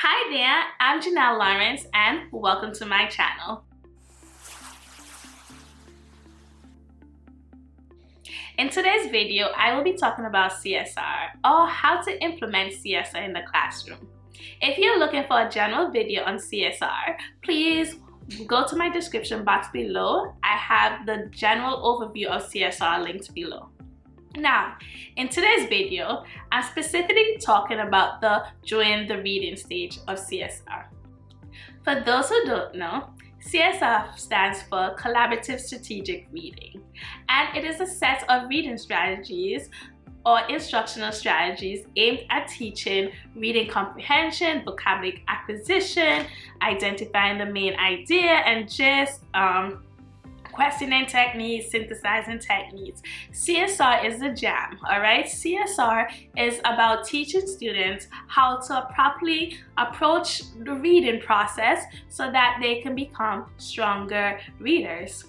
Hi there, I'm Janelle Lawrence and welcome to my channel. In today's video, I will be talking about CSR or how to implement CSR in the classroom. If you're looking for a general video on CSR, please go to my description box below. I have the general overview of CSR linked below. Now, in today's video, I'm specifically talking about the during the reading stage of CSR. For those who don't know, CSR stands for Collaborative Strategic Reading, and it is a set of reading strategies or instructional strategies aimed at teaching reading comprehension, vocabulary acquisition, identifying the main idea and gist, questioning techniques, synthesizing techniques. CSR is the jam, all right? CSR is about teaching students how to properly approach the reading process so that they can become stronger readers.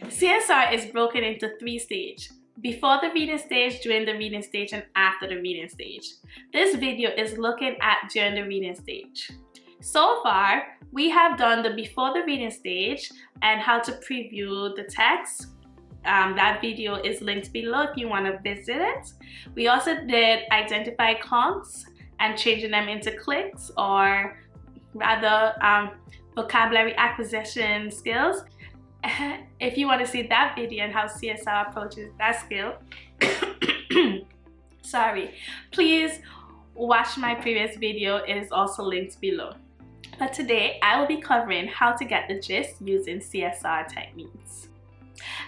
CSR is broken into 3 stages: before the reading stage, during the reading stage, and after the reading stage. This video is looking at during the reading stage. So far, we have done the before the reading stage and how to preview the text. That video is linked below if you want to visit it. We also did identify clunks and changing them into clicks, or rather vocabulary acquisition skills. If you want to see that video and how CSR approaches that skill, please watch my previous video. It is also linked below. But today, I will be covering how to get the gist using CSR techniques.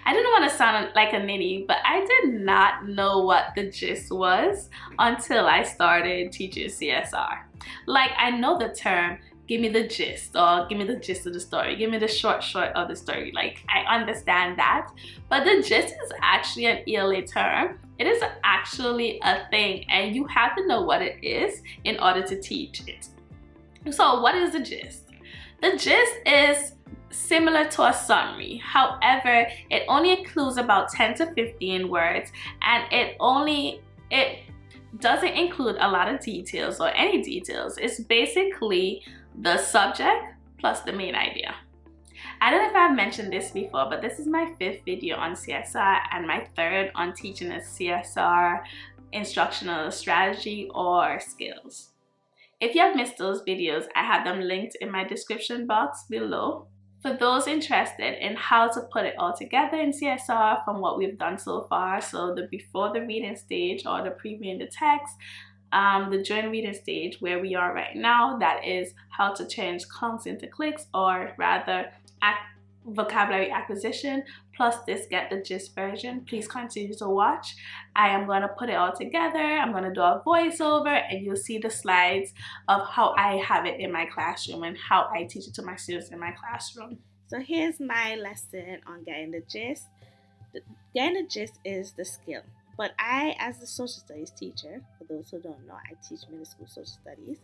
I didn't want to sound like a ninny, but I did not know what the gist was until I started teaching CSR. Like, I know the term, give me the gist, or give me the gist of the story, give me the short of the story. Like, I understand that, but the gist is actually an ELA term. It is actually a thing, and you have to know what it is in order to teach it. So what is the gist? The gist is similar to a summary. However, it only includes about 10 to 15 words, and it doesn't include a lot of details or any details. It's basically the subject plus the main idea. I don't know if I've mentioned this before, but this is my 5th video on CSR and my 3rd on teaching a CSR instructional strategy or skills. If you have missed those videos, I have them linked in my description box below. For those interested in how to put it all together in CSR from what we've done so far, so the before the reading stage or the previewing the text, the during reading stage where we are right now, that is how to change clunks into clicks, or rather vocabulary acquisition, plus this get the gist version. Please continue to watch. I am going to put it all together. I'm going to do a voiceover, and you'll see the slides of how I have it in my classroom and how I teach it to my students in my classroom. So here's my lesson on getting the gist. Getting the gist is the skill. But I, as a social studies teacher, for those who don't know, I teach middle school social studies,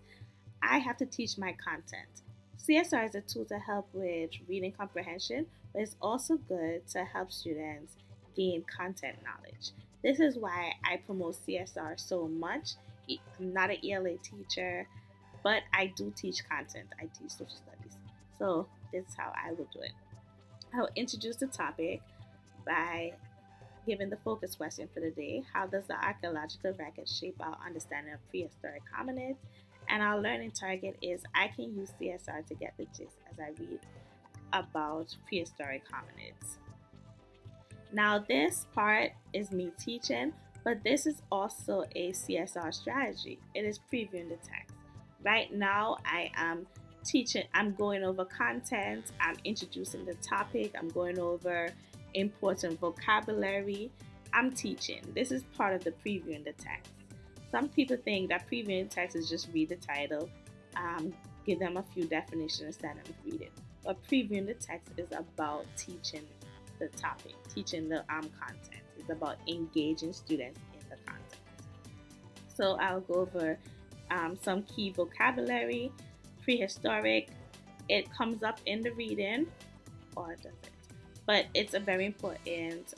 I have to teach my content. CSR is a tool to help with reading comprehension, but it's also good to help students gain content knowledge. This is why I promote CSR so much. I'm not an ELA teacher, but I do teach content. I teach social studies. So this is how I will do it. I'll introduce the topic by giving the focus question for the day. How does the archaeological record shape our understanding of prehistoric hominids? And our learning target is I can use CSR to get the gist as I read about prehistoric hominids. Now this part is me teaching, but this is also a CSR strategy. It is previewing the text. Right now I am teaching, I'm going over content, I'm introducing the topic, I'm going over important vocabulary. I'm teaching. This is part of the previewing the text. Some people think that previewing text is just read the title, give them a few definitions, and then read it. But previewing the text is about teaching the topic, teaching the content. It's about engaging students in the content. So I'll go over some key vocabulary. Prehistoric, it comes up in the reading, or does it? But it's a very important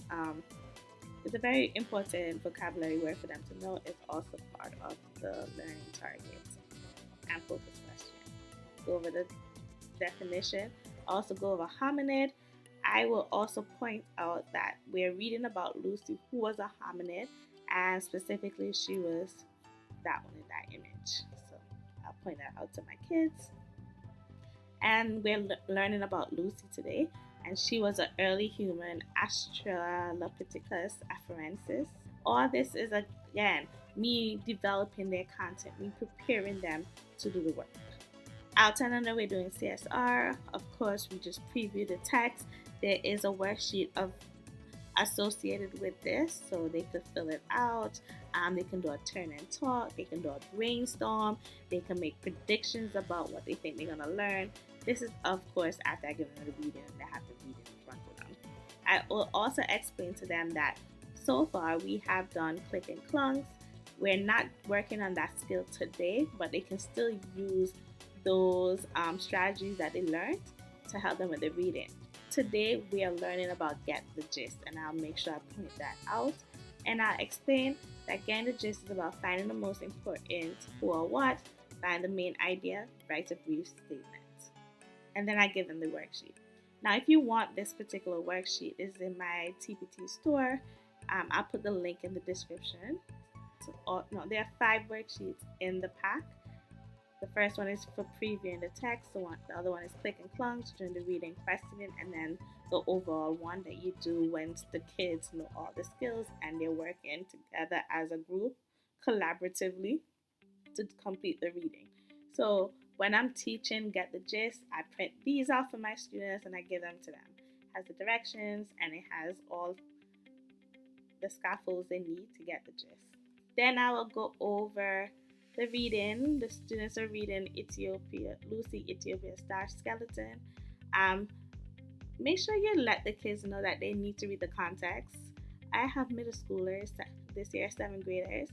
vocabulary word for them to know. It's also part of the learning targets. and focus question. Go over the definition, also go over hominid. I will also point out that we're reading about Lucy, who was a hominid, and specifically she was that one in that image. So I'll point that out to my kids. And we're learning about Lucy today, and she was an early human Australopithecus afarensis. All this is again me developing their content, me preparing them to do the work. Outside of that, we're doing CSR. Of course, we just preview the text. There is a worksheet of associated with this, so they could fill it out. They can do a turn and talk. They can do a brainstorm. They can make predictions about what they think they're gonna learn. This is, of course, after I give them the reading, they have to read it in front of them. I will also explain to them that so far we have done click and clunks. We're not working on that skill today, but they can still use those strategies that they learned to help them with the reading. Today we are learning about get the gist, and I'll make sure I point that out, and I'll explain that getting the gist is about finding the most important who or what, find the main idea, write a brief statement, and then I give them the worksheet. Now if you want this particular worksheet, it's in my TPT store. I'll put the link in the description. So, no, there are 5 worksheets in the pack. The first one is for previewing the text. The other one is click and clunks during the reading, questioning, and then the overall one that you do when the kids know all the skills and they're working together as a group collaboratively to complete the reading. So when I'm teaching Get the Gist, I print these out for my students and I give them to them. It has the directions and it has all the scaffolds they need to get the gist. Then I will go over the reading. The students are reading Lucy Ethiopia Star Skeleton. Make sure you let the kids know that they need to read the context. I have middle schoolers this year, 7th graders.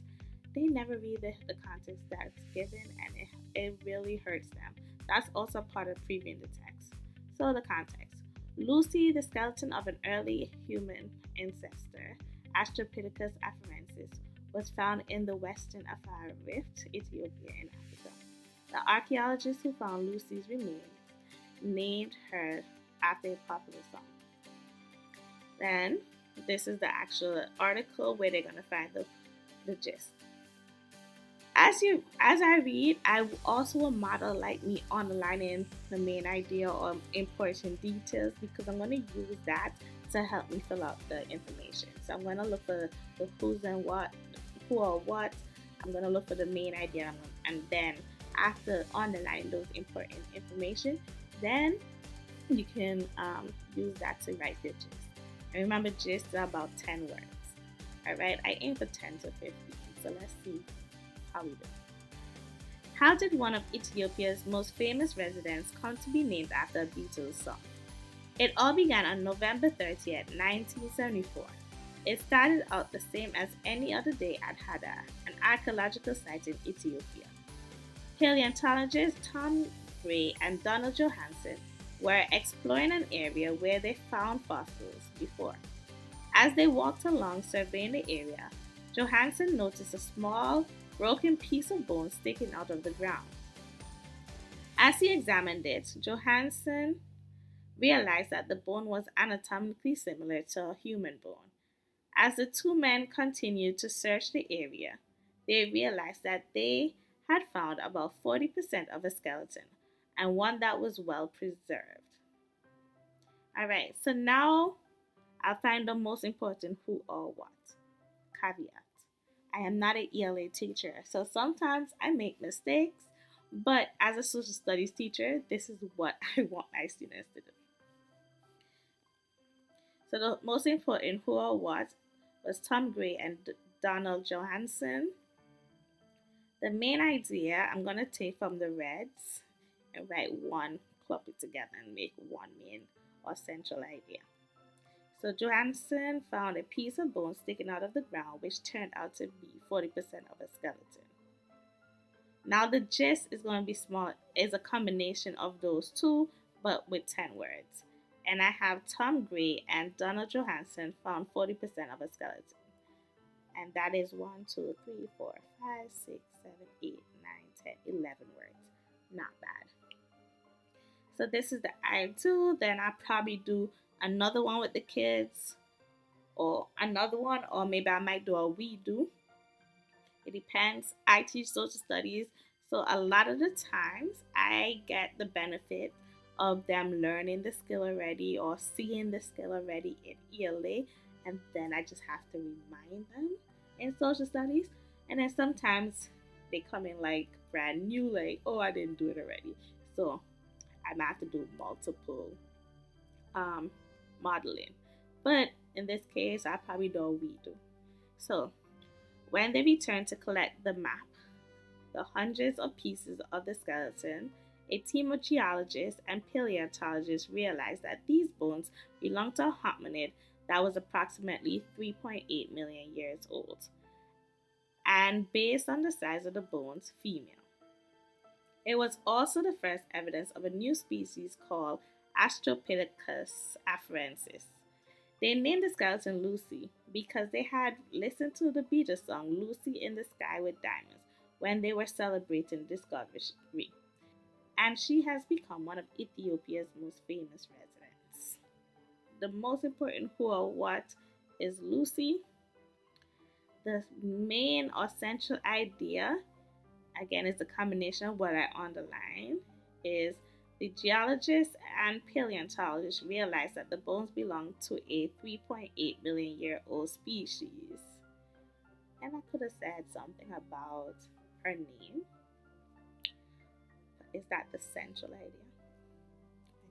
They never read the context that's given, and it really hurts them. That's also part of previewing the text. So the context. Lucy, the skeleton of an early human ancestor, Australopithecus afarensis, was found in the western Afar Rift, Ethiopia, in Africa. The archaeologists who found Lucy's remains named her after a popular song. Then, this is the actual article where they're going to find the gist. As I read, I also will model like me underlining the main idea or important details because I'm going to use that to help me fill out the information. So I'm going to look for the who's and what, who or what. I'm going to look for the main idea, and then after underlining those important information, then you can use that to write the gist. And remember, gist is about 10 words. All right, I aim for 10 to 15. So let's see how we do. How did one of Ethiopia's most famous residents come to be named after a Beatles song? It all began on November 30th, 1974. It started out the same as any other day at Hada, an archaeological site in Ethiopia. Paleontologists Tom Gray and Donald Johanson were exploring an area where they found fossils before. As they walked along surveying the area, Johansen noticed a small, broken piece of bone sticking out of the ground. As he examined it, Johansen realized that the bone was anatomically similar to a human bone. As the two men continued to search the area, they realized that they had found about 40% of a skeleton and one that was well preserved. Alright, so now I'll find the most important who or what. Caveat. I am not an ELA teacher, so sometimes I make mistakes, but as a social studies teacher, this is what I want my students to do. So the most important who or what was Tom Gray and Donald Johansen. The main idea I'm going to take from the reds and write one, clump it together and make one main or central idea. So Johansen found a piece of bone sticking out of the ground which turned out to be 40% of a skeleton. Now the gist is going to be small, is a combination of those two but with 10 words. And I have Tom Gray and Donald Johansen found 40% of a skeleton. And that is 1, 2, 3, 4, 5, 6, 7, 8, 9, 10, 11 words. Not bad. So this is the I do. Then I'll probably do another one with the kids, or another one, or maybe I might do a we do. It depends. I teach social studies, so a lot of the times I get the benefit of them learning the skill already or seeing the skill already in ELA, and then I just have to remind them in social studies. And then sometimes they come in like brand new, like, oh, I didn't do it already. So I might have to do multiple um, modeling. But in this case, I probably do a we do. So when they return to collect the map, the hundreds of pieces of the skeleton, a team of geologists and paleontologists realized that these bones belonged to a hominid that was approximately 3.8 million years old, and based on the size of the bones, female. It was also the first evidence of a new species called Astropithecus afarensis. They named the skeleton Lucy because they had listened to the Beatles song Lucy in the Sky with Diamonds when they were celebrating discovery, and she has become one of Ethiopia's most famous residents. The most important who or what is Lucy. The main or central idea, again, is the combination of what I underline, is the geologists and paleontologists realized that the bones belong to a 3.8 million year old species. And I could have said something about her name. Is that the central idea?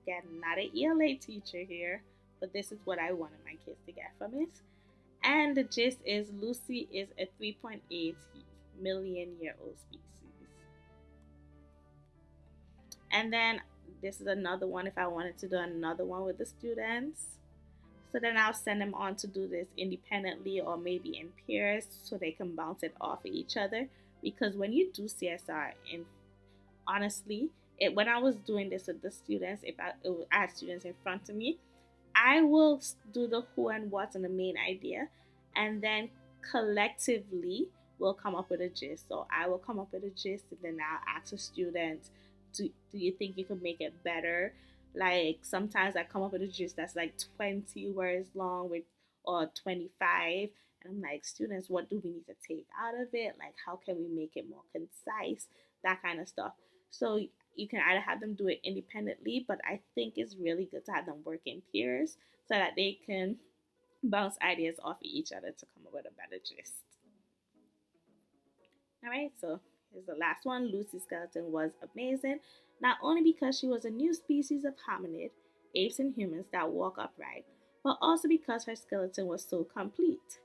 Again, not an ELA teacher here, but this is what I wanted my kids to get from it. And the gist is Lucy is a 3.8 million year old species. And then this is another one if I wanted to do another one with the students. So then I'll send them on to do this independently or maybe in pairs so they can bounce it off of each other. Because when you do CSR, in honestly, when I was doing this with the students, if I had students in front of me, I will do the who and what and the main idea, and then collectively we'll come up with a gist. So I will come up with a gist, and then I'll ask a student, do you think you could make it better? Like sometimes I come up with a gist that's like 20 words long with or 25. And I'm like, students, what do we need to take out of it? Like, how can we make it more concise? That kind of stuff. So you can either have them do it independently, but I think it's really good to have them work in peers so that they can bounce ideas off of each other to come up with a better gist. All right, so here's the last one. Lucy's skeleton was amazing, not only because she was a new species of hominid, apes and humans that walk upright, but also because her skeleton was so complete.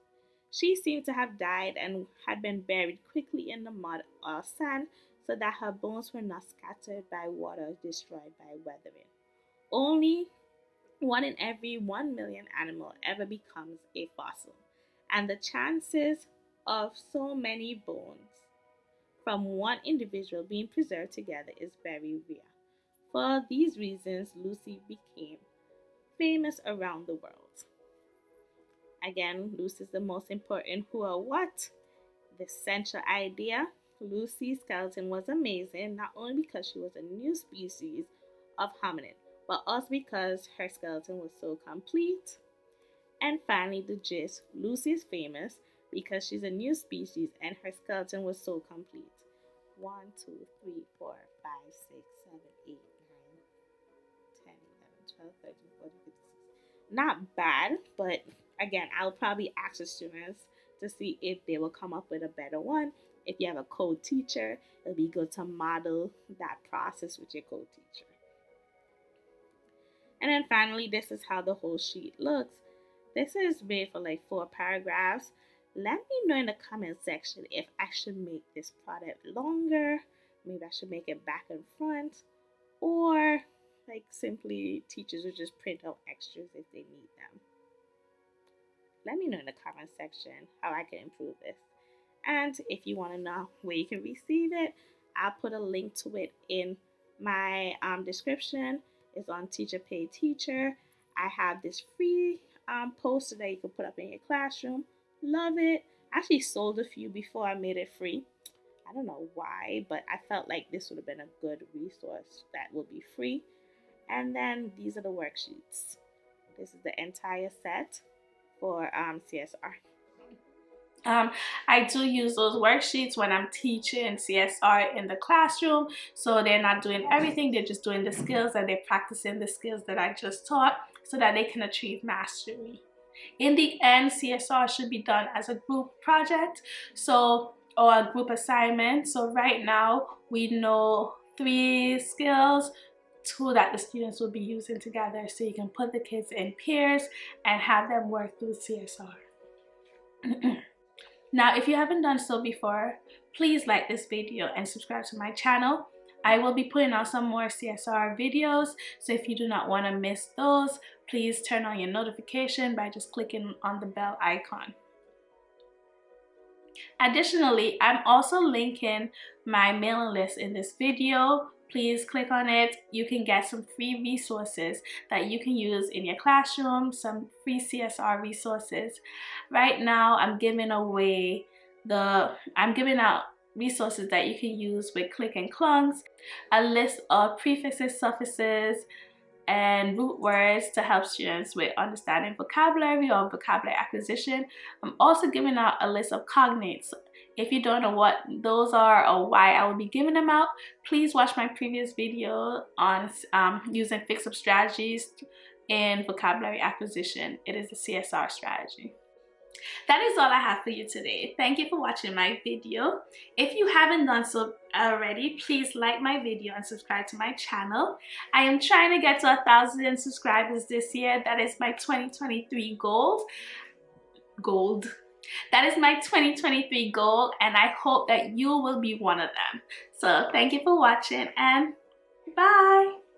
She seemed to have died and had been buried quickly in the mud or sand so that her bones were not scattered by water or destroyed by weathering. Only one in every 1 million animal ever becomes a fossil, and the chances of so many bones from one individual being preserved together is very rare. For these reasons, Lucy became famous around the world. Again, Lucy is the most important who or what. The central idea, Lucy's skeleton was amazing, not only because she was a new species of hominid, but also because her skeleton was so complete. And finally, the gist, Lucy is famous because she's a new species and her skeleton was so complete. 1, 2, 3, 4, 5, 6, 7, 8, 9, 10, 11, 12, 13, 14, 15, 16. Not bad, but again, I'll probably ask the students to see if they will come up with a better one. If you have a co-teacher, it'll be good to model that process with your co-teacher. And then finally, this is how the whole sheet looks. This is made for like 4 paragraphs. Let me know in the comment section if I should make this product longer. Maybe I should make it back and front. Or like simply teachers would just print out extras if they need them. Let me know in the comment section how I can improve this. And if you want to know where you can receive it, I'll put a link to it in my description. It's on Teacher Pay Teacher. I have this free poster that you can put up in your classroom. Love it. I actually sold a few before I made it free. I don't know why, but I felt like this would have been a good resource that will be free. And then these are the worksheets. This is the entire set for CSR. Um, I do use those worksheets when I'm teaching CSR in the classroom. So they're not doing everything, they're just doing the skills and they're practicing the skills that I just taught so that they can achieve mastery. In the end, CSR should be done as a group project, or a group assignment. So right now we know 3 skills, 2 that the students will be using together, so you can put the kids in pairs and have them work through CSR. Now, if you haven't done so before, please like this video and subscribe to my channel. I will be putting out some more CSR videos, so if you do not want to miss those, please turn on your notification by just clicking on the bell icon. Additionally, I'm also linking my mailing list in this video. Please click on it. You can get some free resources that you can use in your classroom, some free CSR resources. Right now, I'm giving out resources that you can use with Click and Clunks, a list of prefixes, suffixes, and root words to help students with understanding vocabulary or vocabulary acquisition. I'm also giving out a list of cognates. If you don't know what those are or why I will be giving them out, please watch my previous video on using fix-up strategies in vocabulary acquisition. It is a CSR strategy. That is all I have for you today. Thank you for watching my video. If you haven't done so already, please like my video and subscribe to my channel. I am trying to get to 1,000 subscribers this year. That is my 2023 goal. That is my 2023 goal, and I hope that you will be one of them. So thank you for watching, and bye.